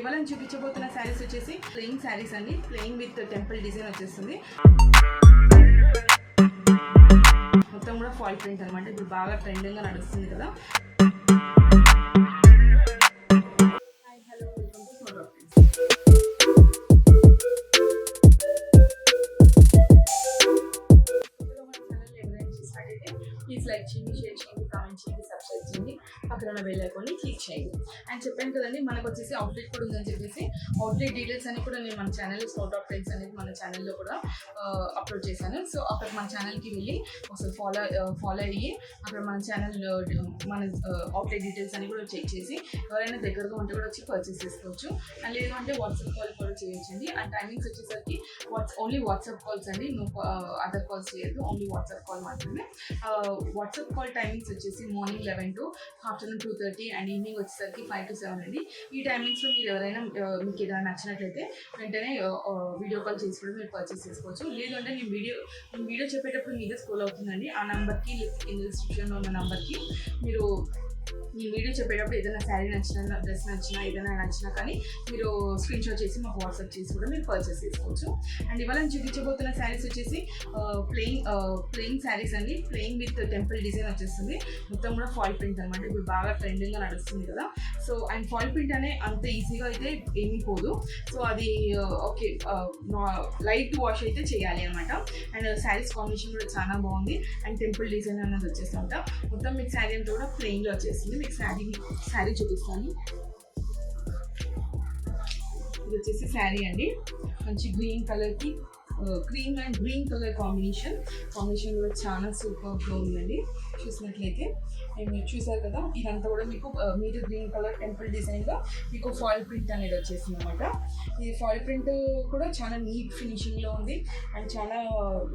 ఇవాళ చూపించబోతున్న శారీస్ వచ్చేసి ప్లెయిన్ శారీస్ అండి. ప్లెయిన్ విత్ టెంపుల్ డిజైన్ వచ్చేస్తుంది. మొత్తం కూడా ఫాల్ ప్రింట్ అనమాట. ఇప్పుడు బాగా ట్రెండింగ్ గా నడుస్తుంది కదా. ప్లీజ్ లైక్ చేయండి, షేర్ చేయండి, కామెంట్ చేయండి, సబ్స్క్రైబ్ చేయండి, పక్కన ఉన్న బెల్ ఐకాన్ని క్లిక్ చేయండి. అండ్ చెప్పాను కదండి, మనకు వచ్చేసి అవుట్లెట్ కూడా ఉందని చెప్పేసి అవుట్లెట్ డీటెయిల్స్ అని కూడా నేను మన ఛానల్ స్నో టాప్ ట్రెండ్స్ అనేది మన ఛానల్లో కూడా అప్లోడ్ చేశాను. సో అక్కడ మన ఛానల్కి వెళ్ళి ఒకసారి ఫాలో అయ్యి అక్కడ మన ఛానల్ మన అవుట్లెట్ డీటెయిల్స్ అని కూడా చెక్ చేసి ఎవరైనా దగ్గరగా ఉంటే కూడా వచ్చి పర్చేస్ చేసుకోవచ్చు. అండ్ లేదు అంటే వాట్సాప్ కాల్ కూడా చేయొచ్చండి. అండ్ టైమింగ్స్ వచ్చేసరికి ఓన్లీ వాట్సాప్ కాల్స్ అండి, అదర్ కాల్స్ చేయొద్దు, ఓన్లీ వాట్సాప్ కాల్ మాత్రమే. వాట్సాప్ కాల్ టైమింగ్స్ వచ్చేసి morning 11 to afternoon 2:30 and evening వచ్చేసరికి 5 to 7 అండి. ఈ టైమింగ్స్లో మీరు ఎవరైనా మీకు ఏదైనా నచ్చినట్లయితే వెంటనే వీడియో కాల్ చేసి కూడా మీరు పర్చేస్ చేసుకోవచ్చు. లేదంటే నేను వీడియో చెప్పేటప్పుడు మీదే స్క్రోల్ అవుతుందండి. ఆ నెంబర్కి ఇన్ డిస్క్రిప్షన్లో ఉన్న నెంబర్కి మీరు ఈ వీడియో చెప్పేటప్పుడు ఏదైనా శారీ నచ్చినా, డ్రెస్ నచ్చినా, ఏదైనా నచ్చినా కానీ మీరు స్క్రీన్ షాట్ చేసి మాకు వాట్సాప్ చేసి కూడా మీరు పర్చేస్ చేసుకోవచ్చు. అండ్ ఇవాళ నేను చూపించబోతున్న శారీస్ వచ్చేసి ప్లెయిన్ శారీస్ అండి. ప్లెయిన్ విత్ టెంపుల్ డిజైన్ వచ్చేస్తుంది. మొత్తం కూడా ఫాల్ ప్రింట్ అనమాట. ఇప్పుడు బాగా ట్రెండింగ్గా నడుస్తుంది కదా. సో అండ్ ఫాల్ ప్రింట్ అనే అంత ఈజీగా అయితే ఏమీ పోదు. సో అది ఓకే, లైట్ వాష్ అయితే చేయాలి అనమాట. అండ్ శారీస్ కాంబినేషన్ కూడా చాలా బాగుంది. అండ్ టెంపుల్ డిజైన్ అనేది వచ్చేస్తుంట. మొత్తం మీకు శారీ అంతా కూడా ప్లెయిన్లో వచ్చేస్తుంది. మీకు శారీ చూపిస్తాను. ఇది వచ్చేసి శారీ అండి. మంచి గ్రీన్ కలర్కి cream and green colour combination కూడా చాలా సూపర్గా ఉందండి. చూసినట్లయితే మీరు చూసారు కదా, ఇదంతా కూడా మీకు మీరు గ్రీన్ కలర్ టెంపుల్ డిజైన్గా మీకు ఫాయిల్ ప్రింట్ అనేది వచ్చేసింది అనమాట. ఈ ఫాయిల్ ప్రింట్ కూడా చాలా నీట్ ఫినిషింగ్లో ఉంది అండ్ చాలా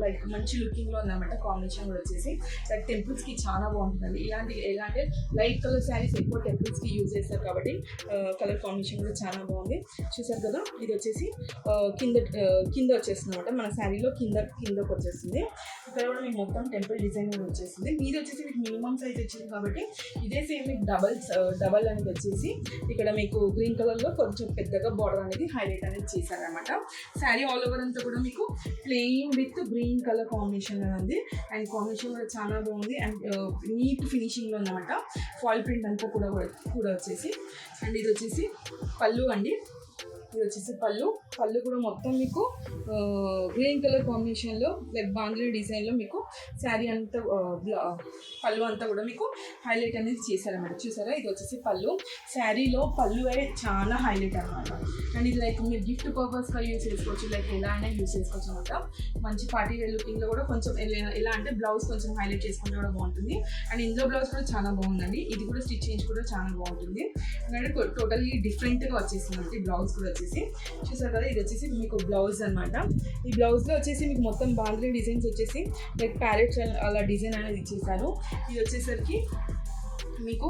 లైక్ మంచి లుకింగ్లో ఉందన్నమాట. కాంబినేషన్ కూడా వచ్చేసి లైక్ టెంపుల్స్కి చాలా బాగుంటుందండి. ఎలా అంటే లైట్ కలర్ శారీస్ ఎక్కువ టెంపుల్స్కి యూజ్ చేస్తారు కాబట్టి కలర్ కాంబినేషన్ కూడా చాలా బాగుంది. చూసారు కదా, ఇది వచ్చేసి కింద వచ్చేస్తుంది అనమాట. మన శారీలో కిందకు వచ్చేస్తుంది. ఇక్కడ కూడా మీకు మొత్తం టెంపుల్ డిజైన్ వచ్చేస్తుంది. మీది వచ్చేసి మీకు మినిమం సైజ్ వచ్చింది కాబట్టి ఇదే సేమ్ మీకు డబల్ అనేది వచ్చేసి ఇక్కడ మీకు గ్రీన్ కలర్లో కొంచెం పెద్దగా బార్డర్ అనేది హైలైట్ అనేది చేశారనమాట. శారీ ఆల్ ఓవర్ అంతా కూడా మీకు plain with green colour combination ఉంది. అండ్ కాంబినేషన్ కూడా చాలా బాగుంది అండ్ నీట్ ఫినిషింగ్లో ఉందన్నమాట. ఫాల్ ప్రింట్ అంతా కూడా వచ్చేసి. అండ్ ఇది వచ్చేసి పళ్ళు అండి. ఇది వచ్చేసి పళ్ళు కూడా మొత్తం మీకు గ్రీన్ కలర్ కాంబినేషన్లో లైక్ బాంగ్లీ డిజైన్లో మీకు శారీ అంతా పళ్ళు అంతా కూడా మీకు హైలైట్ అనేది చేశారన్నమాట. చూసారా, ఇది వచ్చేసి పళ్ళు. శారీలో పళ్ళు చాలా హైలైట్ అనమాట. అండ్ ఇది లైక్ మీరు గిఫ్ట్ పర్పస్గా యూజ్ చేసుకోవచ్చు, లైక్ ఎలా అయినా యూజ్ చేసుకోవచ్చు అనమాట. మంచి పార్టీ వేర్ లుకింగ్లో కూడా కొంచెం ఎలా అంటే బ్లౌజ్ కొంచెం హైలైట్ చేసుకుంటే కూడా బాగుంటుంది. అండ్ ఇందులో బ్లౌజ్ కూడా చాలా బాగుందండి. ఇది కూడా స్టిచ్ చేంజ్ కూడా చాలా బాగుంటుంది. ఎందుకంటే టోటల్లీ డిఫరెంట్గా వచ్చేసింది ఈ బ్లౌజ్ కూడా వచ్చేసి. చూసారు కదా, ఇది వచ్చేసి మీకు బ్లౌజ్ అనమాట. ఈ బ్లౌజ్లో వచ్చేసి మీకు మొత్తం బాంగ్లీ డిజైన్స్ వచ్చేసి లైక్ ప్యారెట్స్ అలా డిజైన్ అనేది ఇచ్చేసారు. ఇది వచ్చేసరికి మీకు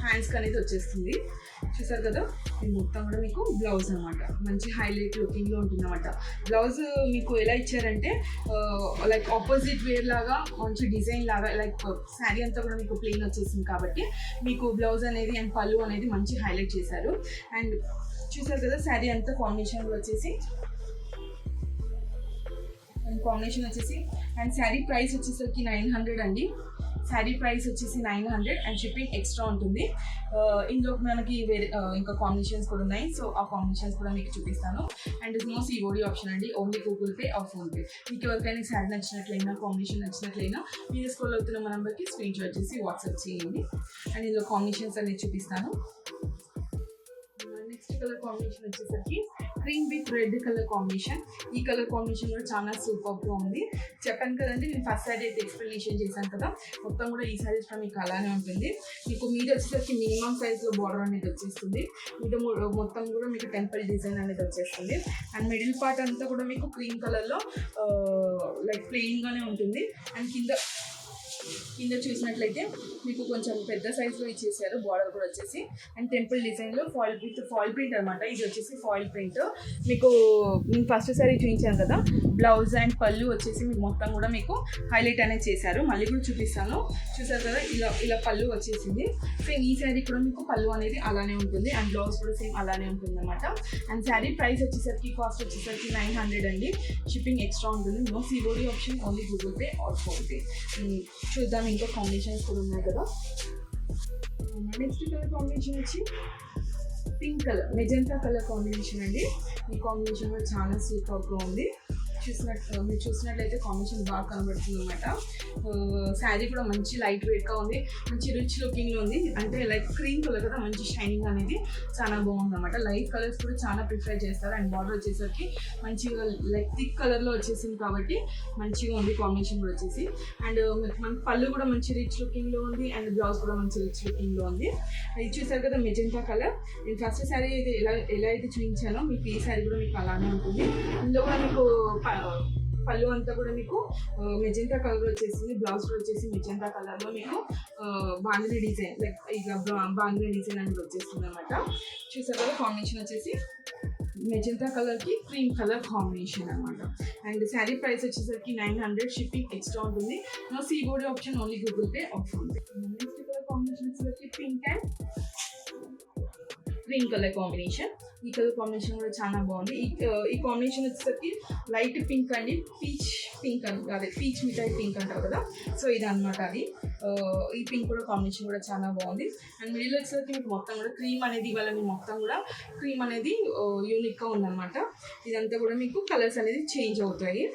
హ్యాండ్స్కి అనేది వచ్చేస్తుంది. చూసారు కదా, ఇది మొత్తం కూడా మీకు బ్లౌజ్ అనమాట. మంచి హైలైట్ లుకింగ్లో ఉంటుంది అనమాట. బ్లౌజ్ మీకు ఎలా ఇచ్చారంటే లైక్ ఆపోజిట్ వేర్ లాగా మంచి డిజైన్ లాగా లైక్ శారీ అంతా కూడా మీకు ప్లెయిన్ వచ్చేసింది కాబట్టి మీకు బ్లౌజ్ అనేది అండ్ పళ్ళు అనేది మంచి హైలైట్ చేశారు. అండ్ చూసారు కదా, శారీ అంతా కాంబినేషన్ వచ్చేసి అండ్ శారీ ప్రైస్ వచ్చేసరికి 900 అండి. శారీ ప్రైస్ వచ్చేసి 900 అండ్ షిప్పింగ్ ఎక్స్ట్రా ఉంటుంది. ఇందులో మనకి వేరే ఇంకా కాంబినేషన్స్ కూడా ఉన్నాయి. సో ఆ కాంబినేషన్స్ కూడా మీకు చూపిస్తాను. అండ్ నో COD ఆప్షన్ అండి, only Google Pay are PhonePe. మీకు ఎవరికైనా శారీ నచ్చినట్లయినా కాంబినేషన్ నచ్చినట్లయినా మీరు స్క్రోల్ అవుతున్న మా నెంబర్కి స్క్రీన్ షాట్ చేసి వాట్సాప్ చేయండి. అండ్ ఇందులో కాంబినేషన్స్ అనేది చూపిస్తాను. నెక్స్ట్ కలర్ కాంబినేషన్ వచ్చేసరికి cream with red colour combination. ఈ కలర్ కాంబినేషన్ కూడా చాలా సూపర్గా ఉంది. చెప్పాను కదండి, నేను ఫస్ట్ సారీ అయితే ఎక్స్ప్లెనేషన్ చేశాను కదా, మొత్తం కూడా ఈ సారీస్ కూడా మీకు అలానే ఉంటుంది. మీకు మీద వచ్చేసరికి మినిమం సైజ్లో బార్డర్ అనేది వచ్చేస్తుంది. మీద మొత్తం కూడా మీకు టెంపుల్ డిజైన్ అనేది వచ్చేస్తుంది. అండ్ మిడిల్ పార్ట్ అంతా కూడా మీకు క్రీమ్ కలర్లో లైక్ ప్లెయిన్గానే ఉంటుంది. అండ్ కింద చూసినట్లయితే మీకు కొంచెం పెద్ద సైజులో ఇచ్చేసారు, బార్డర్ కూడా వచ్చేసి అండ్ టెంపుల్ డిజైన్లో ఫాయిల్ ప్రింట్ అనమాట. ఇది వచ్చేసి ఫాయిల్ ప్రింట్. మీకు నేను ఫస్ట్ సారీ చూపించాను కదా, బ్లౌజ్ అండ్ పళ్ళు వచ్చేసి మీకు మొత్తం కూడా మీకు హైలైట్ అనేది చేశారు. మళ్ళీ కూడా చూపిస్తాను. చూసారు కదా, ఇలా పళ్ళు వచ్చేసింది. సేమ్ ఈ శారీ కూడా మీకు పళ్ళు అనేది అలానే ఉంటుంది అండ్ బ్లౌజ్ కూడా సేమ్ అలానే ఉంటుంది అనమాట. అండ్ శారీ ప్రైస్ వచ్చేసరికి కాస్ట్ వచ్చేసరికి 900 అండి. షిప్పింగ్ ఎక్స్ట్రా ఉంటుంది. No COD option, only Google Pay or PhonePe. చూద్దాం, ఇంకా కాంబినేషన్స్ కూడా ఉన్నాయి కదా. నెక్స్ట్ కలర్ కాంబినేషన్ వచ్చి pink colour, magenta colour combination అండి. ఈ కాంబినేషన్ కూడా చాలా సూపర్గా ఉంది. మీరు చూసినట్లయితే కాంబినేషన్ బాగా కనబడుతుంది అనమాట. శారీ కూడా మంచి లైట్ వెయిట్గా ఉంది, మంచి రిచ్ లుకింగ్లో ఉంది. అంటే లైక్ క్రీమ్ కలర్ కదా, మంచి షైనింగ్ అనేది చాలా బాగుంది అనమాట. లైట్ కలర్స్ కూడా చాలా ప్రిఫర్ చేస్తారు. అండ్ బార్డర్ వచ్చేసరికి మంచిగా లైక్ థిక్ కలర్లో వచ్చేసింది కాబట్టి మంచిగా ఉంది కాంబినేషన్ కూడా వచ్చేసి. అండ్ మన పళ్ళు కూడా మంచి రిచ్ లుకింగ్లో ఉంది అండ్ బ్లౌజ్ కూడా మంచి రిచ్ లుకింగ్లో ఉంది. ఇది చూసారు కదా మెజెంటా కలర్. నేను ఫస్ట్ శారీ అయితే ఎలా అయితే చూపించానో మీకు ఈ శారీ కూడా మీకు అలానే ఉంటుంది. ఇందులో కూడా మీకు పళ్ళు అంతా కూడా మీకు మెజెంటా కలర్ వచ్చేసింది. బ్లౌజ్ కూడా వచ్చేసి మెజెంటా కలర్లో మీకు బాందిని డిజైన్, లైక్ ఇక బాందిని డిజైన్ అనేది వచ్చేస్తుంది అనమాట. చూసారు కదా, కాంబినేషన్ వచ్చేసి మెజెంటా కలర్కి క్రీమ్ కలర్ కాంబినేషన్ అనమాట. అండ్ శారీ ప్రైస్ వచ్చేసరికి 900. షిప్పింగ్ ఎక్స్ట్రా ఉంటుంది. No COD option, only Google Pay option ఉంది. నెక్స్ట్ కలర్ కాంబినేషన్ వచ్చేసరికి pink and green colour combination. ఈ కలర్ కాంబినేషన్ కూడా చాలా బాగుంది. ఈ కాంబినేషన్ వచ్చేసరికి లైట్ పింక్ అండి, పీచ్ పింక్ అని, అదే పీచ్ మిఠాయి పింక్ అంటారు కదా, సో ఇది అనమాట. అది ఈ పింక్ కూడా కాంబినేషన్ కూడా చాలా బాగుంది. అండ్ మిడిల్ వచ్చేసరికి మీకు మొత్తం కూడా క్రీమ్ అనేది, ఇవాళ మీకు మొత్తం కూడా క్రీమ్ అనేది యూనిక్గా ఉందన్నమాట. ఇదంతా కూడా మీకు కలర్స్ అనేది చేంజ్ అవుతాయి.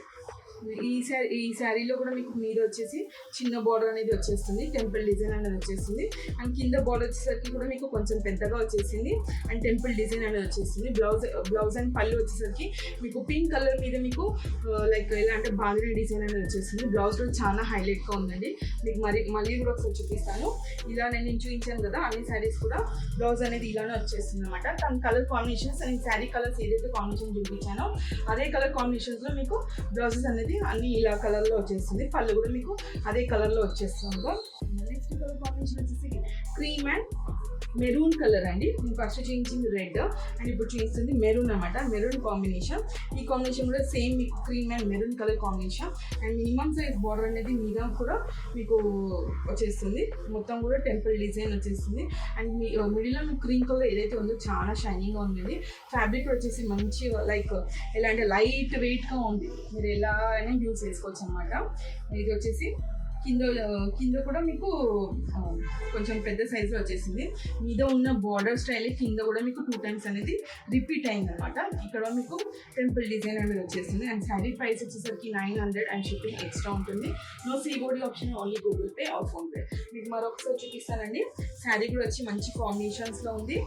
ఈ శారీలో కూడా మీకు మీద వచ్చేసి చిన్న బార్డర్ అనేది వచ్చేస్తుంది, టెంపుల్ డిజైన్ అనేది వచ్చేస్తుంది. అండ్ కింద బార్డర్ వచ్చేసరికి కూడా మీకు కొంచెం పెద్దగా వచ్చేసింది అండ్ టెంపుల్ డిజైన్ అనేది వచ్చేస్తుంది. బ్లౌజ్ అండ్ పళ్ళు వచ్చేసరికి మీకు పింక్ కలర్ మీద మీకు లైక్ ఎలా అంటే బాందిని డిజైన్ అనేది వచ్చేస్తుంది. బ్లౌజ్ కూడా చాలా హైలైట్గా ఉందండి. మీకు మళ్ళీ కూడా ఒకసారి చూపిస్తాను. ఇలా నేను చూపించాను కదా, అన్ని శారీస్ కూడా బ్లౌజ్ అనేది ఇలానే వచ్చేస్తుంది అనమాట. తన colour combinations and sari colours ఏదైతే కాంబినేషన్ చూపించానో అదే కలర్ కాంబినేషన్స్లో మీకు బ్లౌజెస్ అనేది అన్ని ఇలా కలర్లో వచ్చేస్తుంది. పళ్ళు కూడా మీకు అదే కలర్లో వచ్చేస్తుంది. నెక్స్ట్ కలర్ కాంబినేషన్ వచ్చేసి క్రీమ్ అండ్ మెరూన్ కలర్ అండి. నేను ఫస్ట్ చూపించింది రెడ్ అండ్ ఇప్పుడు చూపిస్తుంది మెరూన్ అనమాట. Maroon combination. ఈ కాంబినేషన్ కూడా సేమ్ మీకు cream and maroon colour combination. And minimum size border అనేది మీద కూడా మీకు వచ్చేస్తుంది. మొత్తం కూడా టెంపుల్ డిజైన్ వచ్చేస్తుంది. అండ్ మిడిల్లో మీకు క్రీమ్ కలర్ ఏదైతే ఉందో చాలా షైనింగ్గా ఉంది. ఫ్యాబ్రిక్ వచ్చేసి మంచి లైక్ ఎలా అంటే లైట్ వెయిట్గా ఉంది. మీరు ఎలా అయినా యూజ్ చేసుకోవచ్చు అనమాట. ఇది వచ్చేసి కింద కూడా మీకు కొంచెం పెద్ద సైజులో వచ్చేసింది. మీద ఉన్న బార్డర్ స్టైల్ కింద కూడా మీకు 2 times అనేది రిపీట్ అయింది అనమాట. ఇక్కడ మీకు టెంపుల్ డిజైన్ అనేది వచ్చేసింది. అండ్ శారీ ప్రైస్ వచ్చేసరికి 900 అండ్ షిప్పింగ్ ఎక్స్ట్రా ఉంటుంది. No COD option, only Google Pay or PhonePe. మీకు మరొకసారి చూపిస్తానండి. శారీ కూడా వచ్చి మంచి కాంబినేషన్స్లో ఉంది.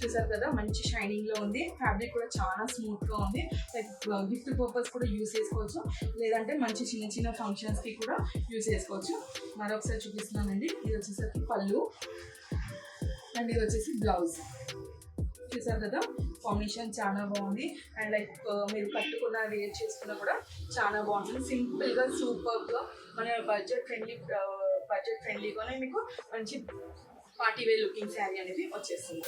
చూసారు కదా, మంచి షైనింగ్లో ఉంది. ఫ్యాబ్రిక్ కూడా చాలా స్మూత్గా ఉంది. లైక్ గిఫ్ట్ పర్పస్ కూడా యూస్ చేసుకోవచ్చు, లేదంటే మంచి చిన్న చిన్న ఫంక్షన్స్కి కూడా యూస్ చేసుకోవచ్చు. మరొకసారి చూపిస్తున్నానండి. ఇది వచ్చేసరికి పళ్ళు అండ్ ఇది వచ్చేసి బ్లౌజ్. చూసారు కదా, కాంబినేషన్ చాలా బాగుంది. అండ్ లైక్ మీరు కట్టుకున్న వేర్ చేసుకున్నా కూడా చాలా బాగుంటుంది. సింపుల్గా సూపర్గా మన బడ్జెట్ ఫ్రెండ్లీగానే మీకు మంచి పార్టీ వేర్ లుకింగ్ శారీ అనేది వచ్చేస్తుంది.